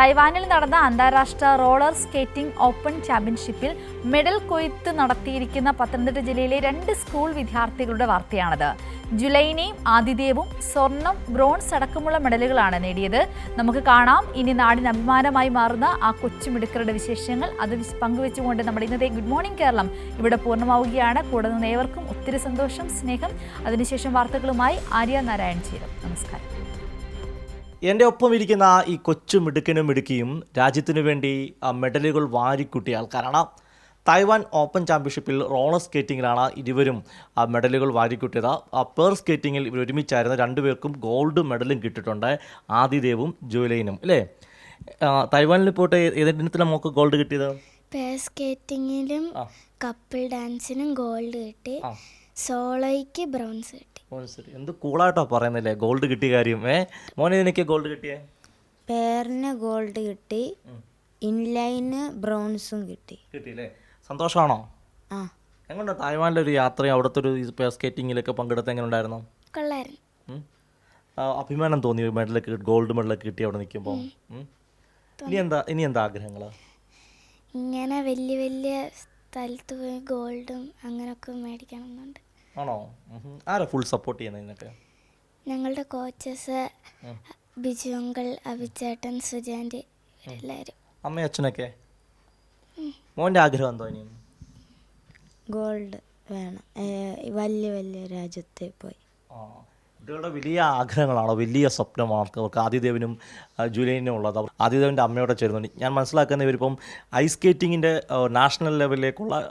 തൈവാനിൽ നടന്ന അന്താരാഷ്ട്ര roller skating open ചാമ്പ്യൻഷിപ്പിൽ മെഡൽ കൊയ്ത്ത് നടത്തിയിരിക്കുന്ന പത്തനംതിട്ട ജില്ലയിലെ 2 സ്കൂൾ വിദ്യാർത്ഥികളുടെ വാർത്തയാണത്. ജുലൈനയും ആതിദേവും സ്വർണം, ബ്രോൺസ് അടക്കമുള്ള മെഡലുകളാണ് നേടിയത്. നമുക്ക് കാണാം ഇനി നാടിന് അഭിമാനമായി മാറുന്ന ആ കൊച്ചുമിടുക്കരുടെ വിശേഷങ്ങൾ. അത് പങ്കുവെച്ചുകൊണ്ട് നമ്മുടെ ഇന്നത്തെ ഗുഡ് മോർണിംഗ് കേരളം ഇവിടെ പൂർണ്ണമാവുകയാണ്. കൂടെ നിന്ന് ഏവർക്കും ഒത്തിരി സന്തോഷം, സ്നേഹം. അതിനുശേഷം വാർത്തകളുമായി ആര്യ നാരായൺ ചേരും. നമസ്കാരം. എൻ്റെ ഒപ്പം ഇരിക്കുന്ന ഈ കൊച്ചു മിടുക്കനും മിടുക്കിയും രാജ്യത്തിനു വേണ്ടി മെഡലുകൾ വാരിക്കൂട്ടിയ ആൾക്കാരാണ്. തായ്വാൻ ഓപ്പൺ ചാമ്പ്യൻഷിപ്പിൽ റോളർ സ്കേറ്റിങ്ങിലാണ് ഇരുവരും മെഡലുകൾ വാരിക്കൂട്ടിയത്. പേർ സ്കേറ്റിങ്ങിൽ ഇവർ ഒരുമിച്ചായിരുന്നു. 2 പേർക്കും ഗോൾഡ് മെഡലും കിട്ടിയിട്ടുണ്ട്, ആതിദേവും ജുലൈനും. അല്ലേ, തായ്വാനിൽ പോയിട്ട് ഏതിനത്തിലാണ് നമുക്ക് ഗോൾഡ് കിട്ടിയത്? പേർ സ്കേറ്റിങ്ങിലും കപ്പിൾ ഡാൻസിനും ഗോൾഡ് കിട്ടി, സോളോയ്ക്ക് ബ്രോൺസ് കിട്ടി. എന്ത് കൂളായിട്ടോ പറയുന്നില്ലേ ഗോൾഡ് കിട്ടിയ കാര്യം. മോനെ, എനിക്ക് ഗോൾഡ് കിട്ടിയേ? പേരിന് ഗോൾഡ് കിട്ടി, ഇൻലൈന് ബ്രോൺസും കിട്ടിയില്ലേ? സന്തോഷമാണോ? എങ്ങനെയുണ്ട് തായ്വാനിലൊരു യാത്രയും അവിടുത്തെ ഒരു പേർ സ്കേറ്റിങ്ങിലൊക്കെ പങ്കെടുത്ത് എങ്ങനെ ഉണ്ടായിരുന്നു? കൊള്ളായിരുന്നു. അഭിമാനം തോന്നി മെഡലൊക്കെ, ഗോൾഡ് മെഡലൊക്കെ കിട്ടി അവിടെ നിൽക്കുമ്പോൾ? ഇനി എന്താ ആഗ്രഹങ്ങൾ? ഇങ്ങനെ വലിയ വലിയ സ്ഥലത്ത് പോയി ഗോൾഡും അങ്ങനെയൊക്കെ മേടിക്കണമെന്നുണ്ട്. ആണോ? ആരാ ഫുൾ സപ്പോർട്ട് ചെയ്യുന്നത് ഇതിനൊക്കെ? ഞങ്ങളുടെ കോച്ചസ് ബിജു അങ്കിൾ, അഭിചേട്ടൻ, സുജാൻ്റെ എല്ലാവരും. അമ്മയും അച്ഛനൊക്കെ? മോൻ്റെ ആഗ്രഹം എന്തോ? ഇനിയും ഗോൾഡ് വേണം, വലിയ വലിയ രാജ്യത്തെ പോയി. കുട്ടികളുടെ വലിയ ആഗ്രഹങ്ങളാണോ, വലിയ സ്വപ്നമാണ് അവർക്ക്? ആദിദേവനും ജുലൈനും ഉള്ളത്. ആദിദേവൻ്റെ അമ്മയോടെ ചേരുന്നുണ്ട്. ഞാൻ മനസ്സിലാക്കുന്ന ഇവരിപ്പം ഐസ് സ്കേറ്റിങ്ങിൻ്റെ നാഷണൽ ലെവലിലേക്കുള്ള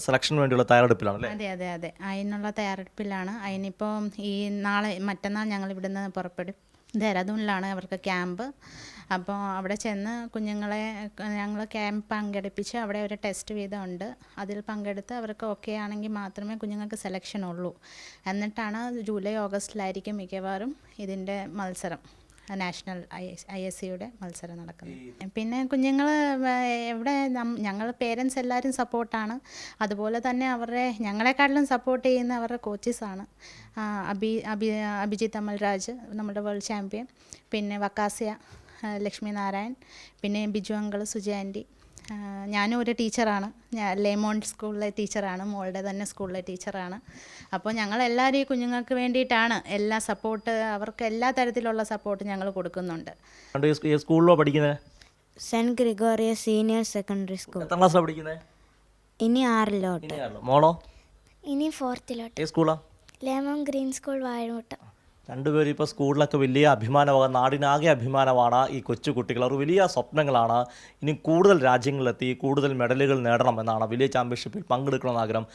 സെലക്ഷന് വേണ്ടിയുള്ള തയ്യാറെടുപ്പിലാണ് അല്ലേ? അതെ അതെ അതെ, അതിനുള്ള തയ്യാറെടുപ്പിലാണ്. അതിനിപ്പോൾ ഈ മറ്റന്നാൾ ഞങ്ങൾ ഇവിടുന്ന് പുറപ്പെടും. ദെഹ്റാദൂണിലാണ് അവർക്ക് ക്യാമ്പ്. അപ്പോൾ അവിടെ ചെന്ന് കുഞ്ഞുങ്ങളെ ഞങ്ങൾ ക്യാമ്പ് പങ്കെടുപ്പിച്ച് അവിടെ ഒരു ടെസ്റ്റ് വീതമുണ്ട്. അതിൽ പങ്കെടുത്ത് അവർക്ക് ഓക്കെ ആണെങ്കിൽ മാത്രമേ കുഞ്ഞുങ്ങൾക്ക് സെലക്ഷൻ ഉള്ളൂ. എന്നിട്ടാണ് ജൂലൈ ഓഗസ്റ്റിലായിരിക്കും മിക്കവാറും ഇതിൻ്റെ മത്സരം, നാഷണൽ ISCയുടെ മത്സരം നടക്കുന്നത്. പിന്നെ കുഞ്ഞുങ്ങൾ എവിടെ ഞങ്ങൾ പേരൻസ് എല്ലാവരും സപ്പോർട്ടാണ്. അതുപോലെ തന്നെ ഞങ്ങളെക്കാട്ടിലും സപ്പോർട്ട് ചെയ്യുന്ന അവരുടെ കോച്ചസാണ്. അഭിജിത്ത് അമൽരാജ്, നമ്മുടെ വേൾഡ് ചാമ്പ്യൻ, പിന്നെ വക്കാസിയ ലക്ഷ്മി നാരായൺ, പിന്നെ ബിജു അങ്കിൾ, സുജയ ആൻറ്റി. ഞാനും ഒരു ടീച്ചറാണ്. ഞാൻ ലേമോണ്ട് സ്കൂളിലെ ടീച്ചറാണ്, മോളുടെ തന്നെ സ്കൂളിലെ ടീച്ചറാണ്. അപ്പോൾ ഞങ്ങളെല്ലാവരും ഈ കുഞ്ഞുങ്ങൾക്ക് വേണ്ടിയിട്ടാണ് എല്ലാ സപ്പോർട്ട്, അവർക്ക് എല്ലാ തരത്തിലുള്ള സപ്പോർട്ട് ഞങ്ങൾ കൊടുക്കുന്നുണ്ട്. സ്കൂളിലോ പഠിക്കുന്നത്? Saint Gregorios senior secondary school. എത്രാം ക്ലാസ്സിലാണ് പഠിക്കുന്നത്? ഇനി 6-ലോട്ട്. മോളോ? ഇനി 4th-ലോട്ട്. ഏത് സ്കൂളാ? ലേമൺ ഗ്രീൻ സ്കൂൾ, വാഴമുട്ട. 2 പേരും ഇപ്പോൾ സ്കൂളിലൊക്കെ വലിയ അഭിമാനമാണ്, നാടിനാകെ അഭിമാനമാണ് ഈ കൊച്ചു കുട്ടികൾ. അവർ വലിയ സ്വപ്നങ്ങളാണ്. ഇനി കൂടുതൽ രാജ്യങ്ങളിലെത്തി കൂടുതൽ മെഡലുകൾ നേടണം എന്നാണ്, വലിയ ചാമ്പ്യൻഷിപ്പിൽ പങ്കെടുക്കണമെന്ന് ആഗ്രഹം.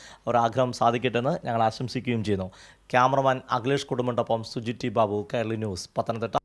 ആഗ്രഹം സാധിക്കട്ടെ എന്ന് ഞങ്ങൾ ആശംസിക്കുകയും ചെയ്യുന്നു. ക്യാമറമാൻ അഖിലേഷ് കുടുംബിനൊപ്പം സുജിത് ബാബു, കേരള ന്യൂസ്, പത്തനംതിട്ട.